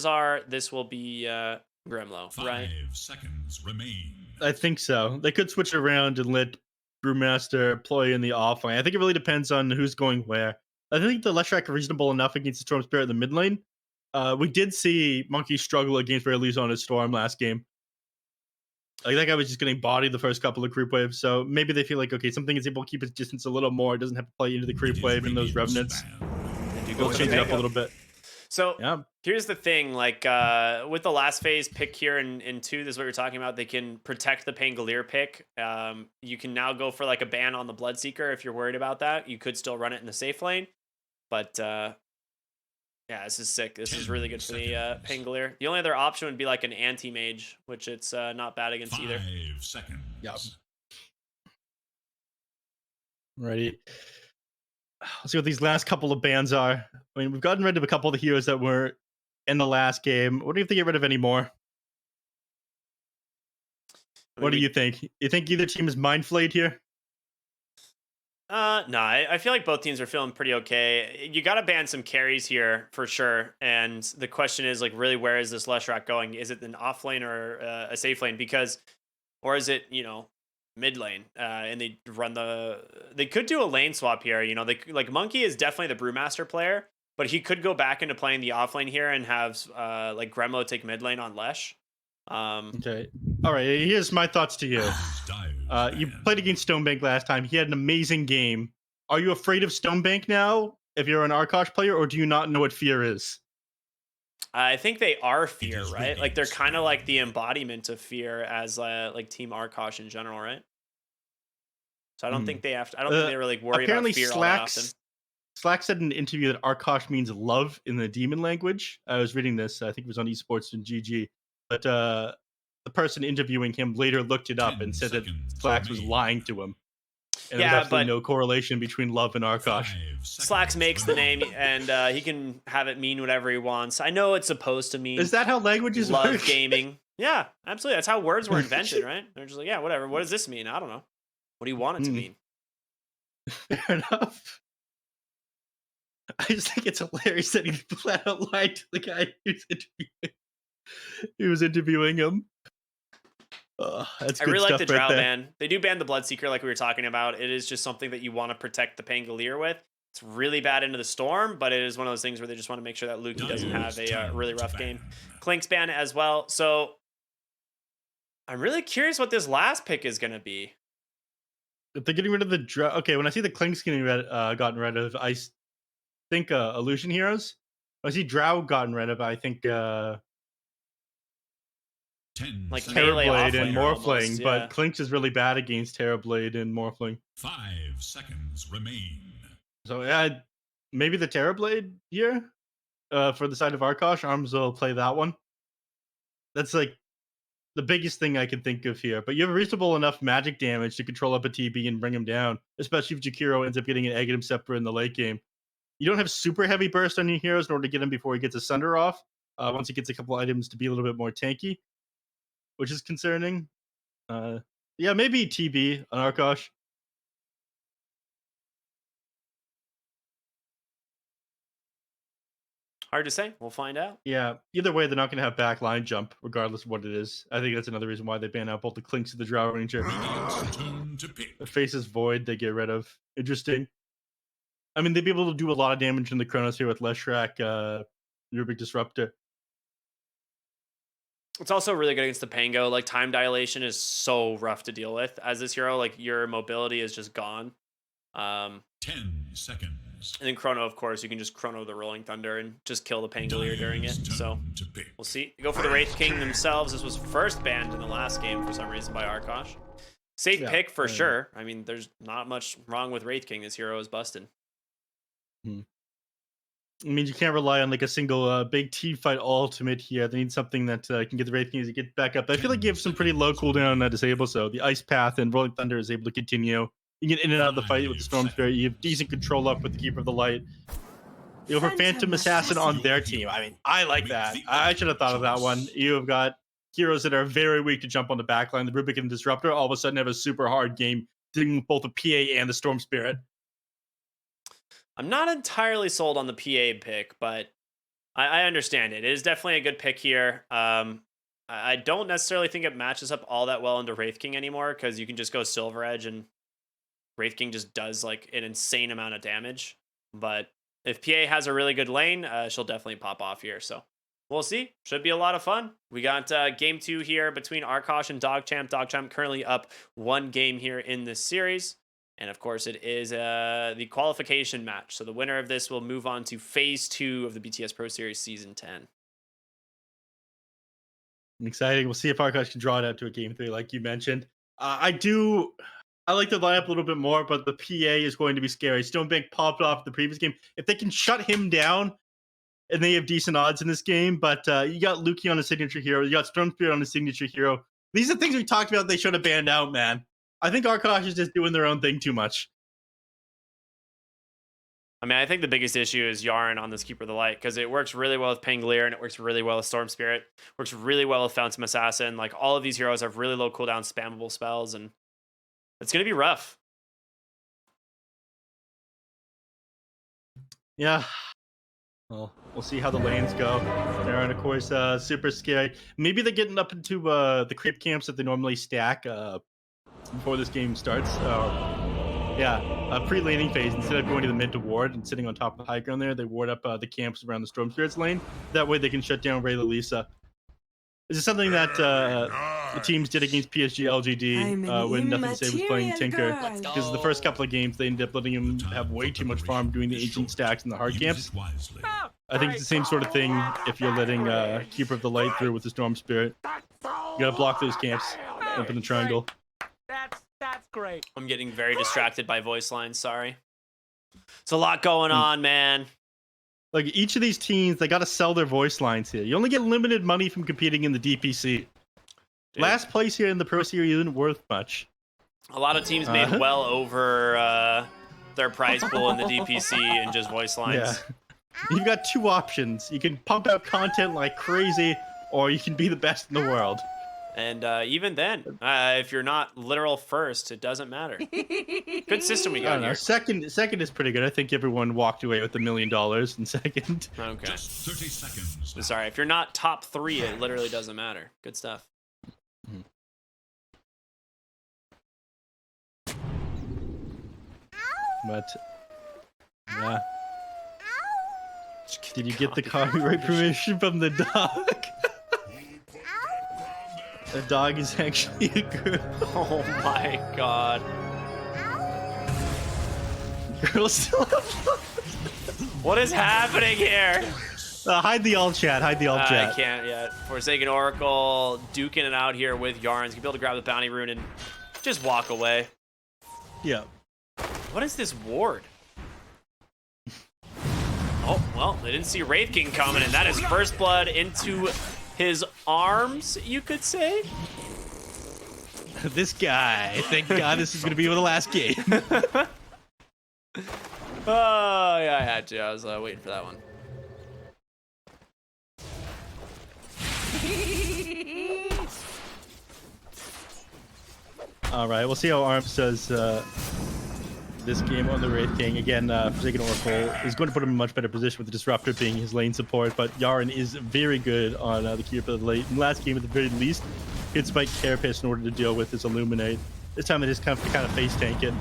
chances are this will be Gremlo, right? 5 seconds remain. I think so. They could switch around and let Brewmaster play in the offlane. I think it really depends on who's going where. I think the Leshrac are reasonable enough against the Storm Spirit in the mid lane. We did see Monkey struggle against Rayleigh's on his Storm last game. Like that guy was just getting bodied the first couple of creep waves, so maybe they feel like, okay, something is able to keep its distance a little more. It doesn't have to play into the creep wave and those revenants. We'll change it up a little bit. So yeah. Here's the thing, like with the last phase pick here in 2, this is what you're talking about. They can protect the Pangolier pick. You can now go for like a ban on the Bloodseeker if you're worried about that. You could still run it in the safe lane, but yeah, this is sick. This is really good for the Pangolier. The only other option would be like an anti-mage, which it's not bad against either. 5 seconds. Yep. Ready. Let's see what these last couple of bans are. I mean, we've gotten rid of a couple of the heroes that were in the last game. What do you have to get rid of anymore? What do you think? You think either team is mind flayed here? No, I feel like both teams are feeling pretty okay. You got to ban some carries here for sure. And the question is, like, really, where is this Leshrac going? Is it an off lane or a safe lane? Or is it, mid lane? And they could do a lane swap here. Like Monkey is definitely the Brewmaster player, but he could go back into playing the off lane here and have like Gremlo take mid lane on Lesh. Okay. All right. Here's my thoughts to you. You played against Stonebank last time. He had an amazing game. Are you afraid of Stonebank now if you're an Arkosh player, or do you not know what fear is? I think they are fear, right? Like they're kind of like the embodiment of fear as like Team Arkosh in general, right? So I don't think they have to. I don't think they really worry about fear all that often. Slack said in an interview that Arkosh means love in the demon language. I was reading this. I think it was on esports and GG. But the person interviewing him later looked it up and said that Slacks was lying to him. And there's absolutely no correlation between love and Arkosh. Slacks makes the name, and he can have it mean whatever he wants. I know it's supposed to mean. Is that how languages love work? Gaming? Yeah, absolutely. That's how words were invented, right? They're just like, yeah, whatever. What does this mean? I don't know. What do you want it to mean? Fair enough. I just think it's hilarious that he flat out lied to the guy who was interviewing him. That's I good really like the stuff right Drow there. ban. They do ban the Bloodseeker like we were talking about. It is just something that you want to protect the Pangolier with. It's really bad into the Storm, but it is one of those things where they just want to make sure that Lukey doesn't have a really rough game. Clink's ban as well. So I'm really curious what this last pick is going to be. If they're getting rid of the Drow, okay, when I see the Clink's getting gotten rid of, I think Illusion Heroes. When I see Drow gotten rid of, I think like Terrorblade and Morphling, yeah. but Clink's is really bad against Terrorblade and Morphling. 5 seconds remain. So yeah, maybe the Terrorblade here for the side of Arkosh. Arms will play that one. That's like the biggest thing I can think of here. But you have reasonable enough magic damage to control up a TB and bring him down, especially if Jakiro ends up getting an Aghanim Scepter in the late game. You don't have super heavy burst on your heroes in order to get him before he gets a Sunder off. Once he gets a couple items to be a little bit more tanky, which is concerning. Yeah, maybe TB on Arkosh. Hard to say. We'll find out. Yeah, either way, they're not going to have backline jump, regardless of what it is. I think that's another reason why they ban out both the Clinks and the Drow Ranger. The Faces Void they get rid of. Interesting. I mean, they'd be able to do a lot of damage in the Chronos here with Leshrac, Rubic Disruptor. It's also really good against the Pango. Like, time dilation is so rough to deal with as this hero. Like, your mobility is just gone. 10 seconds. And then Chrono, of course, you can just Chrono the Rolling Thunder and just kill the Pangolier during it. So we'll see. Go for the Wraith King themselves. This was first banned in the last game for some reason by Arkosh. Safe pick for sure. I mean, there's not much wrong with Wraith King. This hero is busted. It means you can't rely on like a single big team fight ultimate here. They need something that can get the Wraith King to get back up. I feel like you have some pretty low cooldown on that Disable, so the Ice Path and Rolling Thunder is able to continue. You get in and out of the fight with the Storm Spirit. You have decent control up with the Keeper of the Light. You have a Phantom Assassin on their team. I mean, I like that. I should have thought of that one. You have got heroes that are very weak to jump on the backline. The Rubik and Disruptor all of a sudden have a super hard game dealing with both the PA and the Storm Spirit. I'm not entirely sold on the PA pick, but I understand it. It is definitely a good pick here. I don't necessarily think it matches up all that well into Wraith King anymore because you can just go Silver Edge and Wraith King just does like an insane amount of damage. But if PA has a really good lane, she'll definitely pop off here. So we'll see. Should be a lot of fun. We got game 2 here between Arkosh and DogChamp. DogChamp currently up 1 game here in this series. And of course, it is the qualification match. So the winner of this will move on to phase 2 of the BTS Pro Series Season 10. Exciting. We'll see if Arkosh can draw it out to a game 3, like you mentioned. I like the lineup a little bit more, but the PA is going to be scary. Stonebank popped off the previous game. If they can shut him down, and they have decent odds in this game, but you got Luki on a signature hero. You got Storm Spirit on a signature hero. These are things we talked about they should have banned out, man. I think Arkosh is just doing their own thing too much. I mean, I think the biggest issue is Yaren on this Keeper of the Light because it works really well with Pangolier and it works really well with Storm Spirit. Works really well with Phantom Assassin. Like, all of these heroes have really low cooldown spammable spells, and it's going to be rough. Yeah. Well, we'll see how the lanes go. Aaron, of course, super scary. Maybe they're getting up into the creep camps that they normally stack before this game starts. Pre-laning phase, instead of going to the mid to ward and sitting on top of the high ground there, they ward up the camps around the Storm Spirits lane. That way they can shut down Ray Lisa. This is something that the teams did against PSG LGD when Nothing to Say was playing Tinker. Because the first couple of games, they ended up letting him have way too much farm doing the ancient stacks and the hard camps. I think it's the same sort of thing if you're letting Keeper of the Light through with the Storm Spirit. You gotta block those camps up in the triangle. That's great. I'm getting very distracted by voice lines, sorry. It's a lot going on, man. Like, each of these teams, they gotta sell their voice lines here. You only get limited money from competing in the DPC. Dude. Last place here in the Pro Series isn't worth much. A lot of teams made well over their prize pool in the DPC and just voice lines. Yeah. You've got 2 options. You can pump out content like crazy, or you can be the best in the world. And even then, if you're not literal first, it doesn't matter. Good system we got here. Second is pretty good. I think everyone walked away with $1 million in second. Okay. Just 30 seconds. Sorry, if you're not top 3, it literally doesn't matter. Good stuff. But yeah. Did you get the copyright permission from the dog? The dog is actually a girl. Oh my god. Girl still have What is happening here? hide the alt chat. Hide the alt chat. I can't yet. Forsaken Oracle duking it out here with Yarns. Gonna be able to grab the bounty rune and just walk away. Yeah. What is this ward? Oh, well, they didn't see Wraith King coming, and that is first blood into his arms, you could say. This guy. Thank God this is going to be the last game. Oh, yeah, I had to. I was waiting for that one. All right, we'll see how Arms does this game on the Wraith King. Again, Forsaken Oracle is going to put him in a much better position with the Disruptor being his lane support, but Yaren is very good on the Keeper of the Light. In the last game, at the very least, he had Spike Carapace in order to deal with his Illuminate. This time, they just kind of face tank it.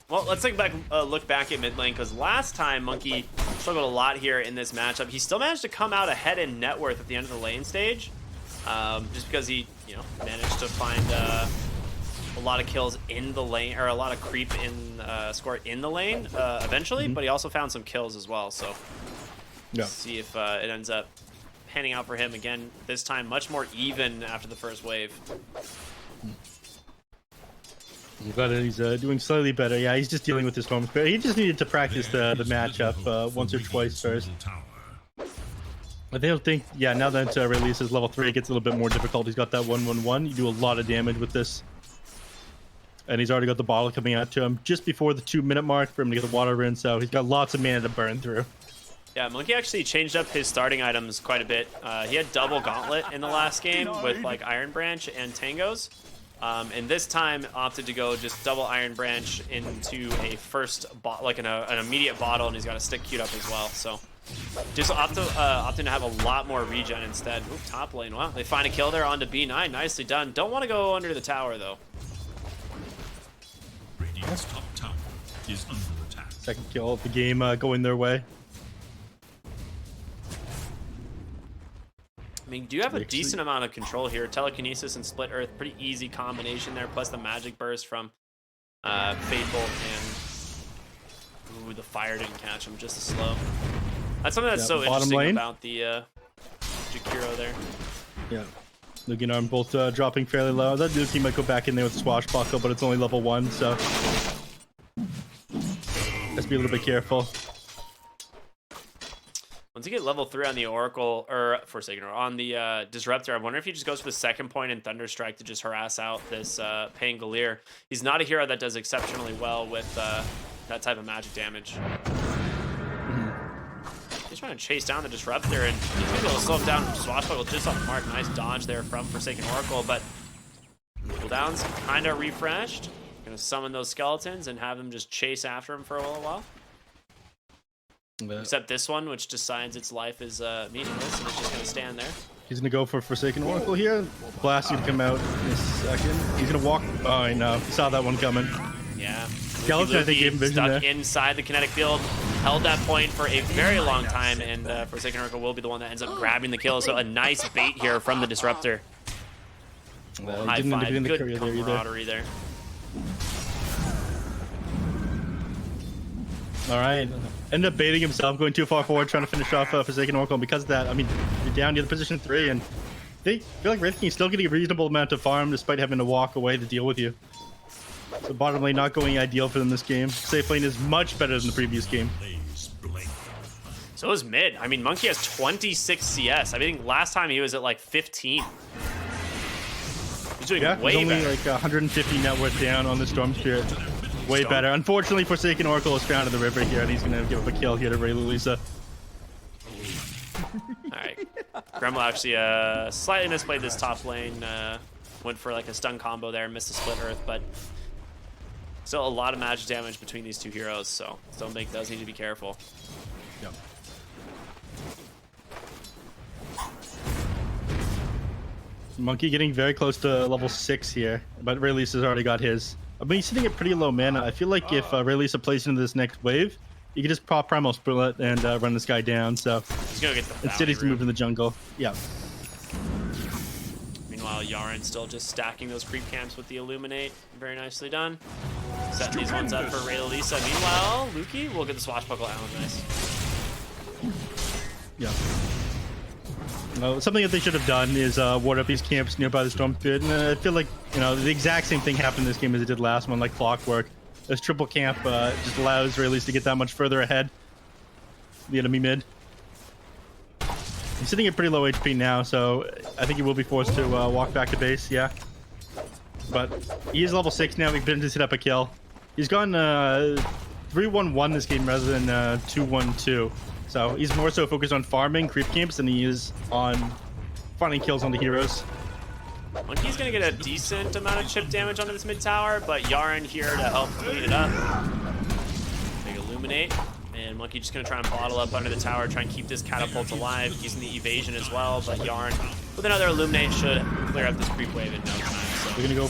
Well, let's take look back at mid lane, because last time Monkey struggled a lot here in this matchup. He still managed to come out ahead in net worth at the end of the lane stage, just because he, managed to find a lot of kills in the lane, or a lot of creep in score in the lane eventually. But he also found some kills as well. So let's see if it ends up panning out for him again. This time, much more even after the first wave. But he's doing slightly better. Yeah, he's just dealing with his Storm Spirit. He just needed to practice the matchup once or twice first. I don't think, now that release is level 3, it gets a little bit more difficult. He's got that 1/1/1. You do a lot of damage with this. And he's already got the bottle coming out to him just before the 2-minute mark for him to get the water rinse out. He's got lots of mana to burn through. Yeah, Monkey actually changed up his starting items quite a bit. He had double Gauntlet in the last game with like Iron Branch and Tangos. And this time opted to go just double Iron Branch into a first like an immediate bottle, and he's got a stick queued up as well. So just opting to have a lot more regen instead. Ooh, top lane. Wow, they find a kill there onto B9. Nicely done. Don't want to go under the tower though. Radiant's top tower is under attack. Second kill of the game going their way. I mean, do you have a decent amount of control here? Telekinesis and Split Earth, pretty easy combination there, plus the magic burst from Fateful, and ooh, the fire didn't catch him, just a slow. That's something that's so interesting about the Jakiro there. Yeah. Luke and Arm both dropping fairly low. That Luke might go back in there with Swashbuckle, but it's only level 1, so let's be a little bit careful. Once you get level 3 on the Oracle, or Forsaken, or on the Disruptor, I wonder if he just goes for the second point and Thunderstrike to just harass out this Pangolier. He's not a hero that does exceptionally well with that type of magic damage. He's trying to chase down the Disruptor, and he's going to be able to slow him down. Swashbuckle just on the mark. Nice dodge there from Forsaken Oracle, but cooldowns kind of refreshed. Going to summon those skeletons and have them just chase after him for a little while. Except this one, which decides its life is meaningless, and it's just going to stand there. He's going to go for Forsaken Oracle here. Blast going to come out in a second. He's going to walk. Oh, I know. Saw that one coming. Yeah. Skeleton, I think, gave him vision stuck there. Inside the kinetic field, held that point for a very long time, and Forsaken Oracle will be the one that ends up grabbing the kill. So a nice bait here from the Disruptor. Well, high five. Good there camaraderie there. All right. Ended up baiting himself, going too far forward, trying to finish off Forsaken Oracle. And because of that, I mean, you're down, you're in position 3, and they feel like Wraith King's still getting a reasonable amount of farm despite having to walk away to deal with you. So bottom lane not going ideal for them this game. Safe lane is much better than the previous game. So is mid. I mean, Monkey has 26 CS. I think last time he was at like 15. He's doing way he's only better. like 150 net worth down on the Storm Spirit. Way better. Unfortunately, Forsaken Oracle is found in the river here, and he's going to give up a kill here to Ray Lulisa. Alright. Gremlin actually slightly misplayed this top lane. Went for like a stun combo there, missed a Split Earth, but still a lot of magic damage between these two heroes, so Stonebake does need to be careful. Yep. Monkey getting very close to level 6 here, but Ray Lisa's already got his. I mean, he's sitting at pretty low mana. I feel like if Ray Lisa plays into this next wave, you can just pop Primal Split and run this guy down. So he's gonna get the instead he's moving in the jungle. Yeah. Meanwhile, Yaren still just stacking those creep camps with the Illuminate. Very nicely done. Setting these ones up for Ray Lisa. Meanwhile, Luki will get the Swashbuckle out. Nice. Yeah. Something that they should have done is ward up these camps nearby the Storm Spirit. And I feel like, you know, the exact same thing happened in this game as it did last one, like clockwork. This triple camp just allows Ray Lisa to get that much further ahead. The enemy mid. He's sitting at pretty low HP now, so I think he will be forced to walk back to base, yeah. But he is level 6 now. We've been to set up a kill. He's gone 3-1-1 this game rather than 2-1-2. So he's more so focused on farming creep camps than he is on finding kills on the heroes. Monkey's gonna get a decent amount of chip damage onto this mid tower, but Yaren here to help clean it up. Big Illuminate, and Monkey just gonna try and bottle up under the tower, try and keep this catapult alive, using the evasion as well, but Yaren with another Illuminate should clear up this creep wave in no time. So we're gonna go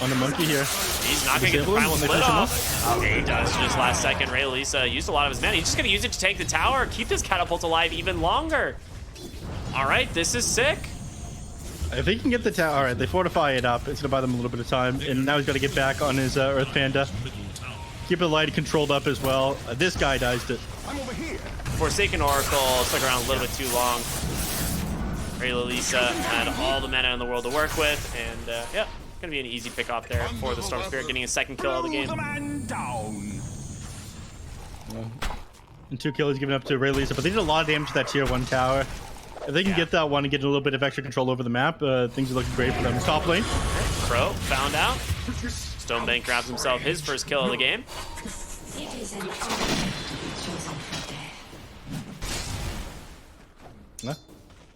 on the Monkey here. He's not gonna get the primal split off. Oh, he does just last second. Ray Lisa used a lot of his mana. He's just gonna use it to take the tower, keep this catapult alive even longer. All right, this is sick. If he can get the tower, all right, they fortify it up. It's gonna buy them a little bit of time, and now he's got to get back on his Earth Panda. Keep the light controlled up as well. This guy dies to. Forsaken Oracle stuck around a little bit too long. Ray Lisa had all the mana in the world to work with, and yeah, gonna be an easy pick off there for the Storm Spirit, getting a second kill of the game. And 2 kills given up to Ray Lisa, but they did a lot of damage to that tier 1 tower. If they can get that one and get a little bit of extra control over the map, things are looking great for them. Top lane. Crow found out. Stonebank grabs himself his first kill of the game.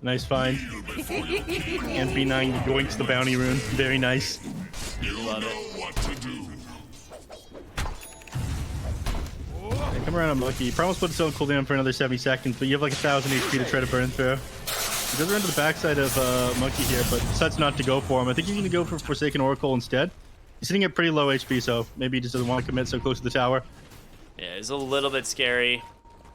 Nice find. And B9 going to the bounty rune. Very nice. Love it. Yeah, come around on Monkey. You almost put its own cooldown for another 70 seconds, but you have like 1,000 HP to try to burn through. He goes around to the backside of Monkey here, but decides not to go for him. I think he's going to go for Forsaken Oracle instead. He's sitting at pretty low HP, so maybe he just doesn't want to commit so close to the tower. Yeah, it's a little bit scary.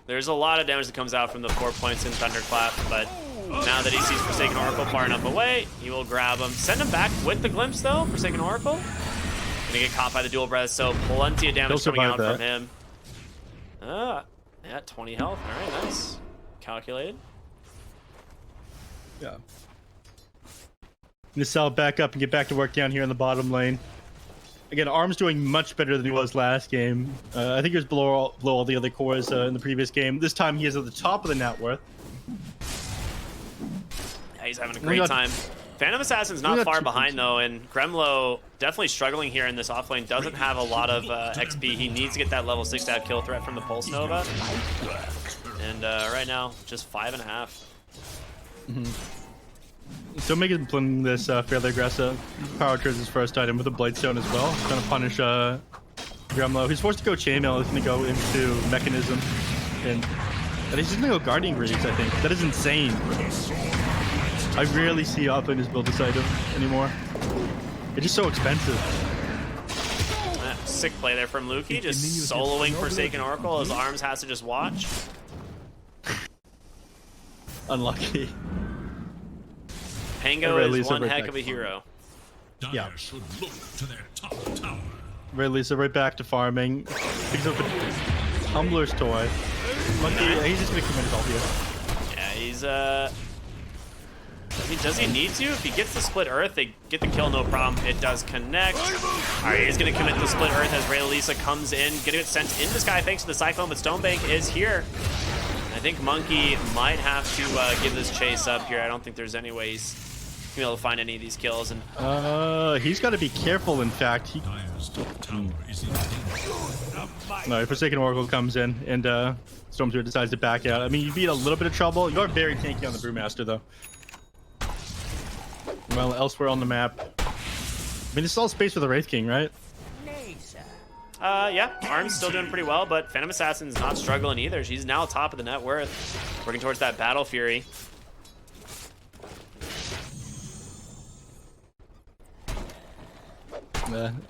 There's a lot of damage that comes out from the 4 points in Thunderclap, but now that he sees Forsaken Oracle far enough away, he will grab him. Send him back with the Glimpse, though. Forsaken Oracle. Gonna get caught by the Dual Breath, so plenty of damage coming out from him. Yeah, 20 health. All right, nice. Calculated. Yeah. Gonna sell back up and get back to work down here in the bottom lane. Again, Arm's doing much better than he was last game. I think he was below all the other cores in the previous game. This time he is at the top of the net worth. Yeah, he's having a great time. Phantom Assassin's not far behind though, and Gremlo definitely struggling here in this offlane. Doesn't have a lot of XP. He needs to get that level 6 stab kill threat from the Pulse Nova. And right now, just 5.5. Mm-hmm. So making playing this fairly aggressive. Power triggers his first item with a Blightstone as well. Trying to punish Gremlo. He's forced to go Chainmail. He's going to go into Mechanism. And he's just going to go Guardian Greaves, I think. That is insane. I rarely see offlaners build this item anymore. It's just so expensive. Sick play there from Lukey. Just soloing Forsaken Oracle. His Arms has to just watch. Unlucky. Pango is one heck of a hero. Yeah. Should look to their top tower. Lisa right back to farming. Picks up a Tumbler's toy. Monkey, he's just gonna commit it all here. Yeah, he's I mean, does he need to? If he gets the split earth, they get the kill, no problem. It does connect. All right, he's gonna commit the split earth as Lisa comes in, getting it sent into Sky thanks to the Cyclone, but Stonebank is here. I think Monkey might have to give this chase up here. I don't think there's any way he's gonna be able to find any of these kills. And he's got to be careful. In fact, no, Forsaken Oracle comes in and Stormspear decides to back out. I mean, you beat a little bit of trouble. You are very tanky on the Brewmaster, though. Well, elsewhere on the map, I mean, it's all space for the Wraith King, right? Yeah, Arm's still doing pretty well, but Phantom Assassin's not struggling either. She's now top of the net worth, working towards that Battle Fury.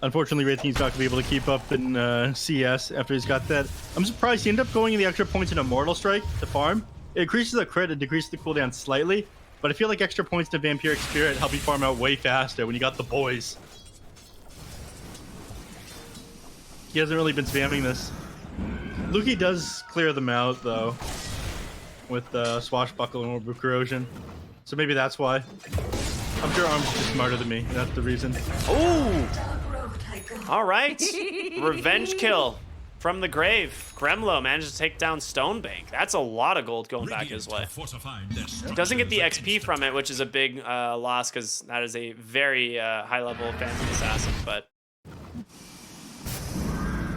Unfortunately, Wraith King's not going to be able to keep up in CS after he's got that. I'm surprised he ended up going in the extra points in Immortal Strike to farm. It increases the crit, it decreases the cooldown slightly, but I feel like extra points to Vampiric Spirit help you farm out way faster when you got the boys. He hasn't really been spamming this. Lukey does clear them out, though, with Swashbuckle and Orb of Corrosion. So maybe that's why. I'm sure Arm's just smarter than me. That's the reason. Ooh! All right. Revenge kill from the grave. Gremlo managed to take down Stonebank. That's a lot of gold going back his way. Doesn't get the XP from it, which is a big loss because that is a very high-level Phantom Assassin, but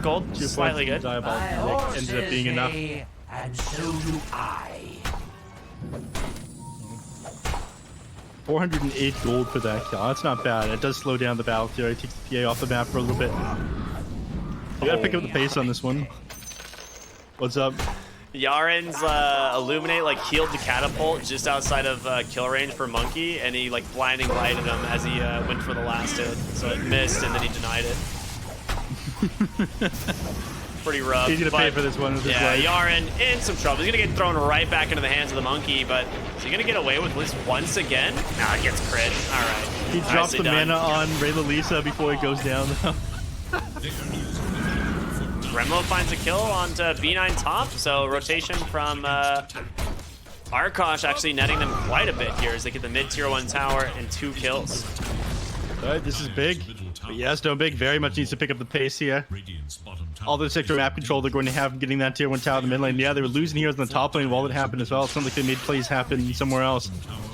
gold, slightly good. Diabolical ended up being enough. And so do I. 408 gold for that kill. That's not bad. It does slow down the battle theory. It takes the PA off the map for a little bit. You gotta pick up the pace on this one. What's up? Yaren's Illuminate like healed the catapult just outside of kill range for Monkey, and he like blinding lighted him as he went for the last hit. So it missed, and then he denied it. Pretty rough. He's gonna pay for this one with his life. Yaren in some trouble. He's gonna get thrown right back into the hands of the Monkey, but is he gonna get away with this once again? Nah, he gets crit. All right. He drops the mana on Lisa before he goes down, though. Gremlo finds a kill onto B9 top, so rotation from Arkosh actually netting them quite a bit here as they get the mid-tier 1 tower and 2 kills. All right, this is big. But yeah, Stonebank very much needs to pick up the pace here. All this extra map control they're going to have getting that tier 1 tower in the mid lane. Yeah, they were losing heroes in the top lane while it happened as well. It's not like they made plays happen somewhere else.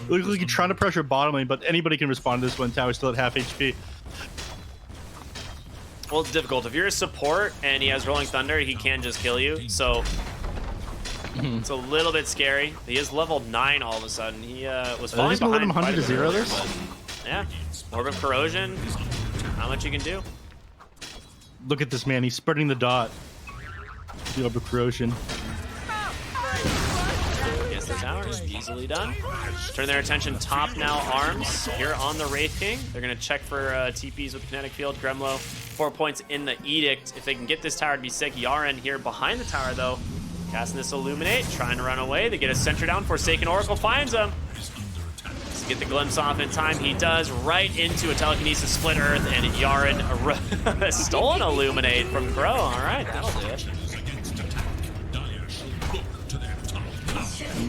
Look like you're trying to pressure bottom lane, but anybody can respond to this one. Tower's still at half HP. Well, it's difficult. If you're a support and he has Rolling Thunder, he can just kill you. So It's a little bit scary. He is level 9 all of a sudden. He was falling Just gonna let behind him 100 quite a to bit 0 earlier, this? but yeah, Orb of Corrosion. Not much you can do. Look at this man. He's spreading the dot. The Orb of Corrosion. Against the tower, easily done. Turn their attention top now. Arms here on the Wraith King. They're gonna check for TPs with the kinetic field. Gremlo, 4 points in the Edict. If they can get this tower to be sick. Yaren here behind the tower though. Casting this Illuminate, trying to run away. They get a center down. Forsaken Oracle finds him. Let's get the glimpse off in time. He does right into a telekinesis split earth, and Yaren stolen Illuminate from Crow. All right, that'll do it.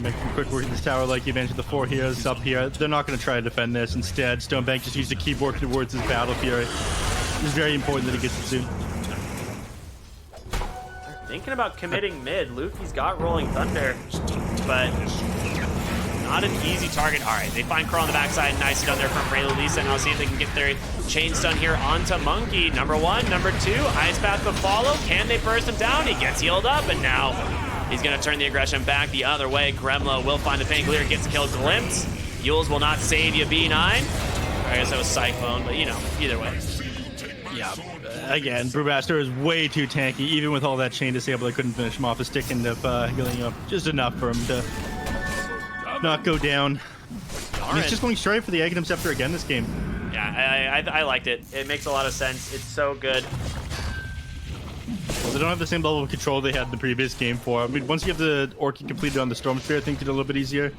Make some quick work in this tower like you mentioned. The 4 heroes up here. They're not going to try to defend this. Instead, Stonebank just used to keep working towards his Battle Fury. It's very important that he gets it soon. Thinking about committing mid. Luffy's got Rolling Thunder, but not an easy target. All right, they find Crow on the backside. Nice done there from Ray Lisa. Now see if they can get their chain stun here onto Monkey. Number 1, number 2, Ice Path to follow. Can they burst him down? He gets healed up, and now he's going to turn the aggression back the other way. Gremlo will find the Pangolier, gets the kill. Glimpse. Yules will not save you, B9. I guess that was Cyclone, but you know, either way. Yeah. Again, Brewmaster is way too tanky. Even with all that chain disable, they couldn't finish him off. A stick ended up healing up just enough for him to not go down. And he's just going straight for the Aghanim Scepter again this game. Yeah, I liked it. It makes a lot of sense. It's so good. Well, they don't have the same level of control they had in the previous game for. I mean, once you have the Orchid completed on the Storm Spirit, things get a little bit easier.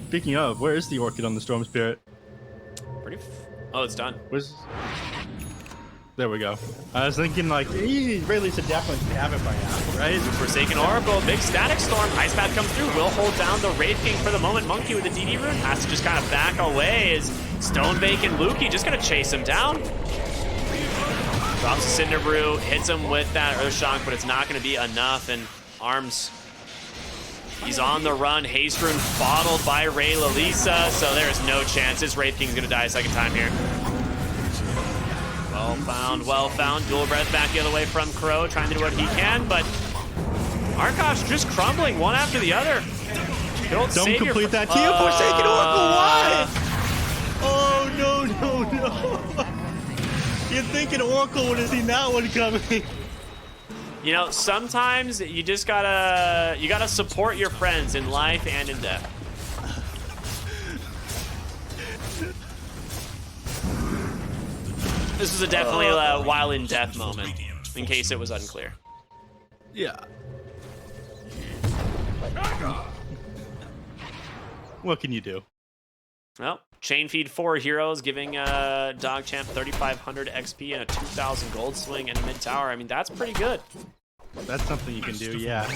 Speaking of, where is the Orchid on the Storm Spirit? Oh, it's done. Where's... There we go. I was thinking, like, Ray Lisa definitely have it by now, right? Forsaken Oracle, big Static Storm. Ice Path comes through, will hold down the Wraith King for the moment. Monkey with the DD rune has to just kind of back away as Stonebank and Lukey just gonna chase him down. Drops a Cinder Brew, hits him with that Earth Shock, but it's not gonna be enough, and Arms, he's on the run. Haste Rune bottled by Ray Lalisa, so there's no chance. This Wraith King's gonna die a second time here. Well found. Dual Breath back the other way from Crow, trying to do what he can, but Arkosh just crumbling one after the other. Don't complete that to you, Forsaken Oracle, why? Oh, no. You'd think an Oracle would have seen that one coming. You know, sometimes you just gotta support your friends in life and in death. This was definitely a while in death moment, in case it was unclear. Yeah. What can you do? Well, chain feed 4 heroes, giving DogChamp 3,500 XP and a 2,000 gold swing and a mid tower. I mean, that's pretty good. That's something you can do, yeah.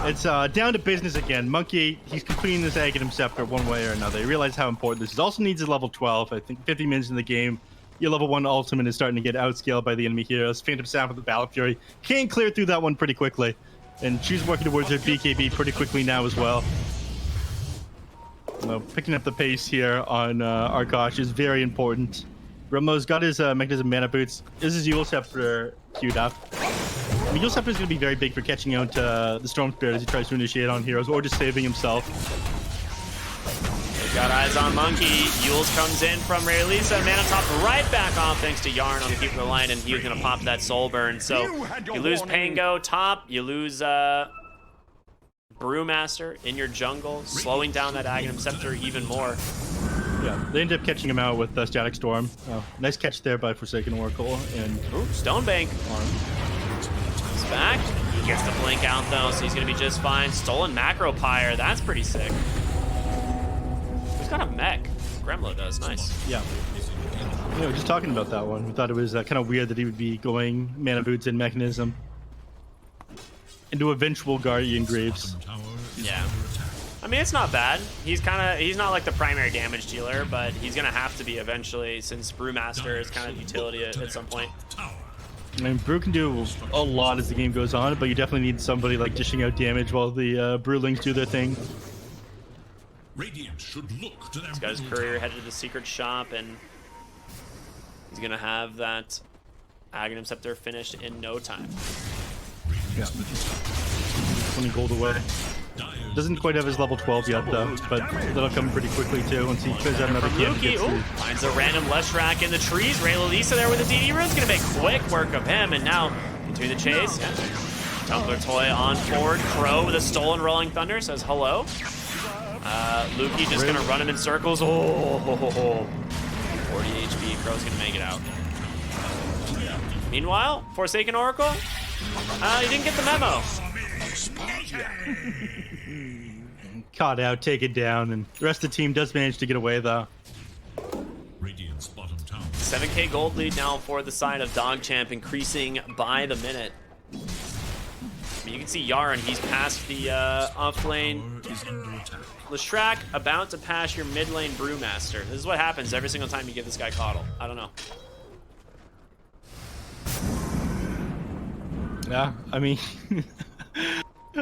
It's down to business again. Monkey, he's completing this Aghanim Scepter one way or another. He realized how important this is. Also needs a level 12. I think 50 minutes in the game. Your level 1 ultimate is starting to get outscaled by the enemy heroes. Phantom Sound with the Battle Fury can clear through that one pretty quickly. And she's working towards her BKB pretty quickly now as well. Picking up the pace here on Arkosh is very important. Remo's got his Mechanism Mana Boots. This is Yule Scepter queued up. I mean, Yule Scepter is going to be very big for catching out the Storm Spirit as he tries to initiate on heroes or just saving himself. Got eyes on Monkey. Yules comes in from Ray Lisa. Man on top, right back off thanks to Yarn on the keep of the line, and he was going to pop that Soul Burn. So you lose Pango top, you lose Brewmaster in your jungle, slowing down that Aghanim Scepter even more. Yeah, they end up catching him out with Static Storm. Oh, nice catch there by Forsaken Oracle. And Stonebank. He's back. He gets the blink out though, so he's going to be just fine. Stolen Macro Pyre. That's pretty sick. Who's got a mech? Gremlo does. Nice. Yeah. Yeah, we're just talking about that one. We thought it was kind of weird that he would be going Mana Boots and Mechanism into eventual Guardian Graves. Yeah. I mean, it's not bad. He's not like the primary damage dealer, but he's gonna have to be eventually, since Brewmaster is kind of utility at some point. I mean, Brew can do a lot as the game goes on, but you definitely need somebody like dishing out damage while the Brewlings do their thing. Radiant should look to their He's got his courier headed to the secret shop, and he's gonna have that Aghanim Scepter finished in no time. Yeah. 20 gold away. Doesn't quite have his level 12 yet though, but that'll come pretty quickly too once he clears out another kid. Finds a random Leshrac in the trees. Ray Lalisa there with the DD rune's gonna make quick work of him, and now into the chase. Yeah. Tumbler Toy on forward. Crow with a stolen Rolling Thunder says hello. Lukey just gonna run him in circles. Oh, 40 HP. Crow's gonna make it out. Meanwhile, Forsaken Oracle, he didn't get the memo. Caught out, take it down, and the rest of the team does manage to get away though. Radiant's bottom tower. 7k gold lead now for the side of DogChamp, increasing by the minute. I mean, you can see Yaren, he's past the off lane. Leshrac about to pass your mid lane Brewmaster. This is what happens every single time you give this guy Coddle. I don't know. Yeah, I mean,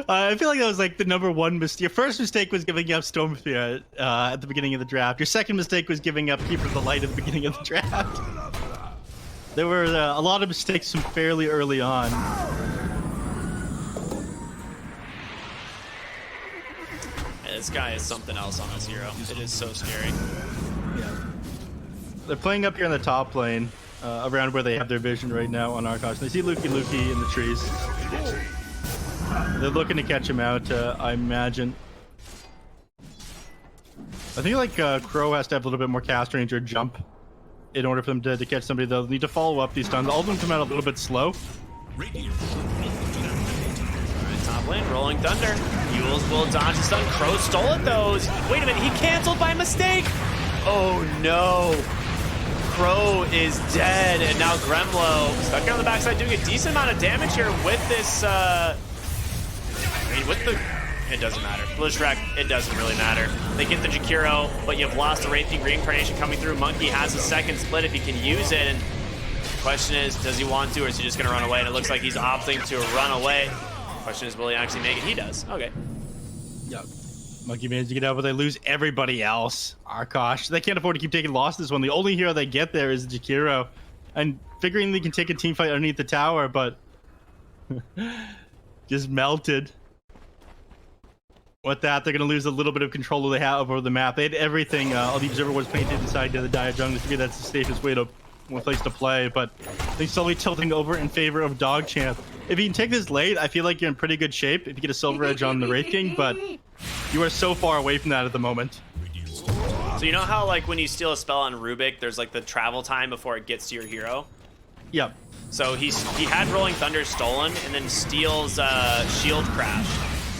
I feel like that was like the #1 mistake. Your first mistake was giving up Stormsphere at the beginning of the draft. Your second mistake was giving up Keeper of the Light at the beginning of the draft. There were a lot of mistakes from fairly early on. Yeah, this guy is something else on this hero. It is so scary. Yeah. They're playing up here in the top lane, around where they have their vision right now on Arkosh. They see Lukey in the trees. They're looking to catch him out, I imagine. I think like Crow has to have a little bit more cast range or jump in order for them to catch somebody. They'll need to follow up these stuns. All of them come out a little bit slow. Alright, top lane, Rolling Thunder. Yules will dodge the stun. Crow stole it though. Wait a minute, he canceled by mistake. Oh no. Crow is dead, and now Gremlo stuck on the backside doing a decent amount of damage here with this, I mean, with the, it doesn't matter. Leshrac, it doesn't really matter. They get the Jakiro, but you've lost a Wraithing Reincarnation coming through. Monkey has a second split if he can use it, and the question is, does he want to, or is he just gonna run away? And it looks like he's opting to run away. Question is, will he actually make it? He does. Okay. Yep. Monkey managed to get out, but they lose everybody else. Arkosh, they can't afford to keep taking losses when the only hero they get there is Jakiro. And figuring they can take a team fight underneath the tower, but just melted. With that, they're going to lose a little bit of control they have over the map. They had everything, all the observer was painted inside the Dire Jungle. To me, that's the safest way to one place to play, but they slowly tilting over in favor of DogChamp. If you can take this late, I feel like you're in pretty good shape if you get a Silver Edge on the Wraith King, but you are so far away from that at the moment. So you know how like when you steal a spell on Rubik, there's like the travel time before it gets to your hero? Yep. So he had Rolling Thunder stolen and then steals Shield Crash.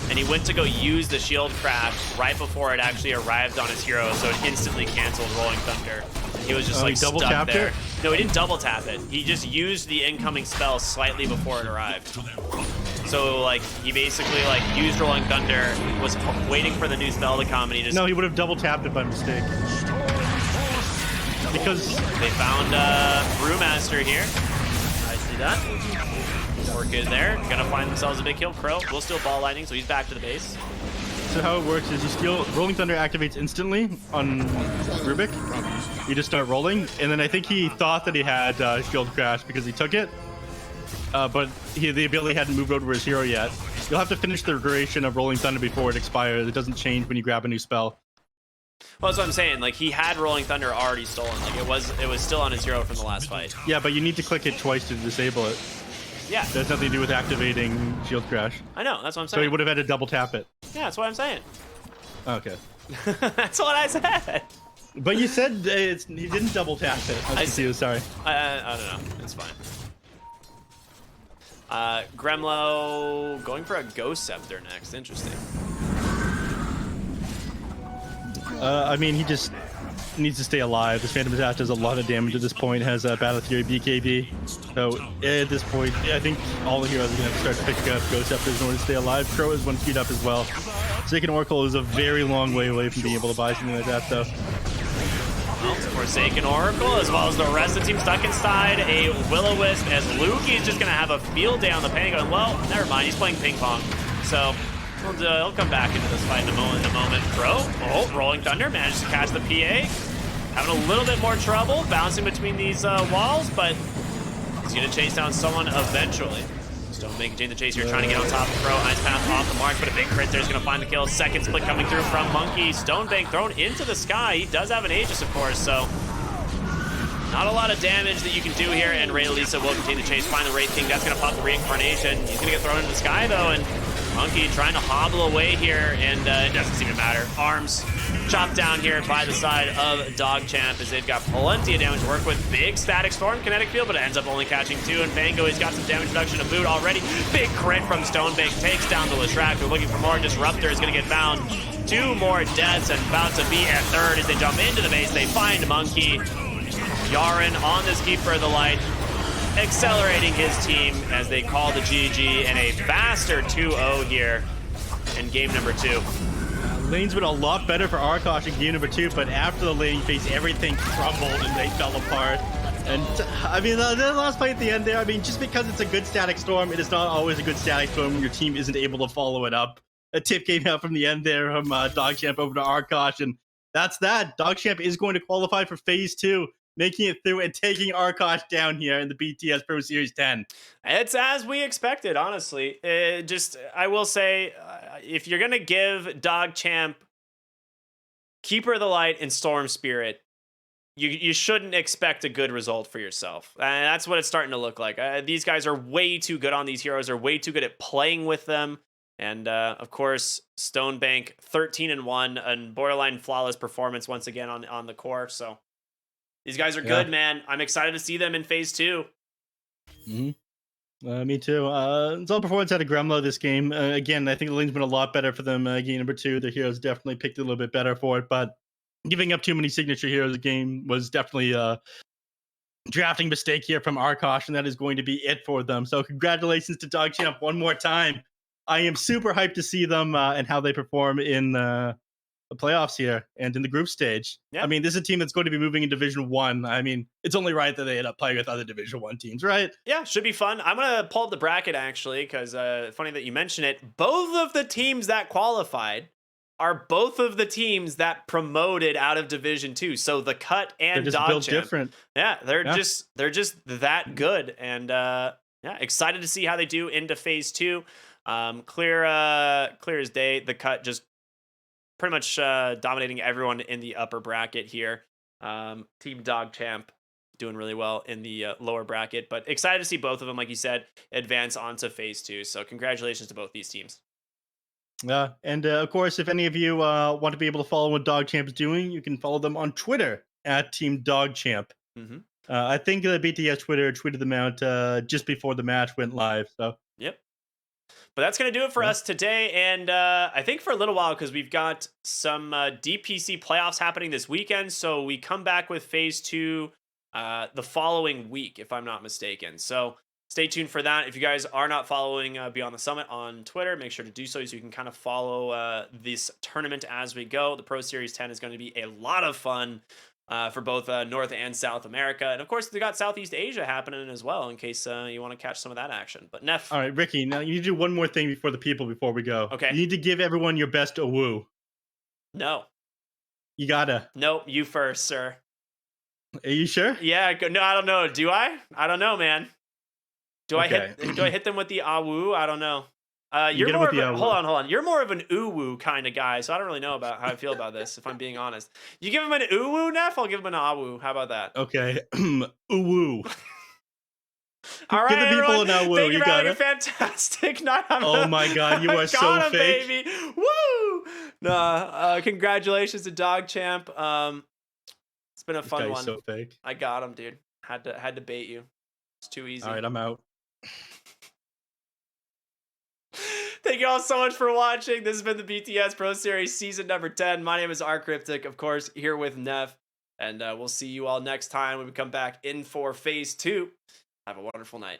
And he went to go use the Shield Crash right before it actually arrived on his hero, so it instantly canceled Rolling Thunder. He was just like double stuck tapped there. it? No, he didn't double tap it. He just used the incoming spell slightly before it arrived. So like he basically like used Rolling Thunder, was waiting for the new spell to come, and he just No, he would have double tapped it by mistake. Because they found Brewmaster here. I see that. Work is there. Gonna find themselves a big kill. Crow will steal Ball Lightning, so he's back to the base. so how it works is you steal Rolling Thunder activates instantly on Rubik. You just start rolling, and then I think he thought that he had Shield Crash because he took it, but the ability hadn't moved over his hero yet. You'll have to finish the duration of Rolling Thunder before it expires. It doesn't change when you grab a new spell. Well, that's what I'm saying. Like he had Rolling Thunder already stolen. Like it was still on his hero from the last fight. Yeah, but you need to click it twice to disable it. Yeah. It has nothing to do with activating Shield Crash. I know. That's what I'm saying. So he would have had to double tap it. Yeah, that's what I'm saying. Okay. That's what I said. But you said he didn't double tap it. I was confused, sorry. I don't know. It's fine. Gremlo going for a Ghost Scepter next. Interesting. I mean, he just needs to stay alive. This Phantom Assassin does a lot of damage at this point. Has Battle Fury BKB. So at this point, I think all the heroes are going to have to start picking up Ghost Scepters in order to stay alive. Crow is one speed up as well. Forsaken Oracle is a very long way away from being able to buy something like that, though. Well, Forsaken Oracle, as well as the rest of the team stuck inside a Will-O-Wisp, as Lukey is just going to have a field day on the pain, going, well, never mind, he's playing ping pong. So he'll come back into this fight in a moment. Crow, Rolling Thunder, managed to catch the PA. Having a little bit more trouble bouncing between these walls, but he's going to chase down someone eventually. Stonebank continuing the chase here, trying to get on top of Pro. Ice Path off the mark, but a big crit there's going to find the kill. Second split coming through from Monkey. Stonebank thrown into the sky. He does have an Aegis, of course, so not a lot of damage that you can do here, and Ray Lisa will continue to chase, find the Wraith King. That's going to pop the Reincarnation. He's going to get thrown into the sky, though, and Monkey trying to hobble away here, and it doesn't seem to matter. Arms chopped down here by the side of DogChamp as they've got plenty of damage to work with. Big Static Storm Kinetic Field, but it ends up only catching 2, and Fango, he's got some damage reduction to boot already. Big crit from Stonebank, takes down the Leshrac. They're looking for more. Disruptor is going to get found. 2 more deaths, and about to be a third as they jump into the base. They find Monkey. Yaren on this Keeper of the Light, accelerating his team as they call the GG and a faster 2-0 here in game number 2. Lane's been a lot better for Arkosh in game number 2, but after the laning phase, everything crumbled and they fell apart. And I mean, the last play at the end there, I mean, just because it's a good static storm, it is not always a good static storm when your team isn't able to follow it up. A tip came out from the end there from DogChamp over to Arkosh, and that's that. DogChamp is going to qualify for phase 2. Making it through and taking Arkosh down here in the BTS Pro Series 10. It's as we expected, honestly. I will say, if you're going to give DogChamp Keeper of the Light and Storm Spirit, you shouldn't expect a good result for yourself. And that's what it's starting to look like. These guys are way too good on these heroes, are way too good at playing with them. And, of course, Stonebank 13-1, and borderline flawless performance once again on the core, so these guys are good, man. I'm excited to see them in phase 2. Me too. Solid performance out of Gremlo this game. Again, I think the lane's been a lot better for them. Game number 2, the heroes definitely picked a little bit better for it, but giving up too many signature heroes a game was definitely a drafting mistake here from Arkosh, and that is going to be it for them. So congratulations to DogChamp one more time. I am super hyped to see them and how they perform in the playoffs here and in the group stage. I mean, this is a team that's going to be moving in Division 1. I mean, it's only right that they end up playing with other Division 1 teams, right? Yeah, should be fun. I'm going to pull up the bracket, actually, because funny that you mention it. Both of the teams that qualified are both of the teams that promoted out of Division 2. So the Cut and they're just built DogChamp. Different. Yeah, they're just that good. And excited to see how they do into phase 2. Clear as day. The Cut just pretty much dominating everyone in the upper bracket here. Team DogChamp doing really well in the lower bracket, but excited to see both of them, like you said, advance onto phase 2. So congratulations to both these teams. And of course, if any of you want to be able to follow what DogChamp is doing, you can follow them on Twitter at Team DogChamp. I think the BTS Twitter tweeted them out just before the match went live. So yep. But that's going to do it for us today, and I think for a little while, because we've got some DPC playoffs happening this weekend, so we come back with phase 2 the following week, if I'm not mistaken. So stay tuned for that. If you guys are not following Beyond the Summit on Twitter, make sure to do so you can kind of follow this tournament as we go. The Pro Series 10 is going to be a lot of fun for both North and South America. And of course, they got Southeast Asia happening as well, in case you want to catch some of that action. But Neph. All right, Ricky, now you need to do one more thing before we go. Okay. You need to give everyone your best awoo. No. You gotta. No, you first, sir. Are you sure? Yeah, no, I don't know. Do I? I don't know, man. Do I hit them with the awoo? I don't know. You're more of hold on. You're more of an uwu kind of guy, so I don't really know about how I feel about this, if I'm being honest. You give him an uwu, Neff? I'll give him an awu. How about that? Okay. Uwu. All right, give the people everyone. an uwu. Thank you for having got a fantastic night. Oh my God, you are so fake. Baby. Woo! Nah, congratulations to DogChamp. It's been a fun one. So fake. I got him, dude. Had to bait you. It's too easy. All right, I'm out. Thank you all so much for watching. This has been the BTS Pro Series season number 10. My name is rkryptic, of course, here with Neff. And we'll see you all next time when we come back in for phase 2. Have a wonderful night.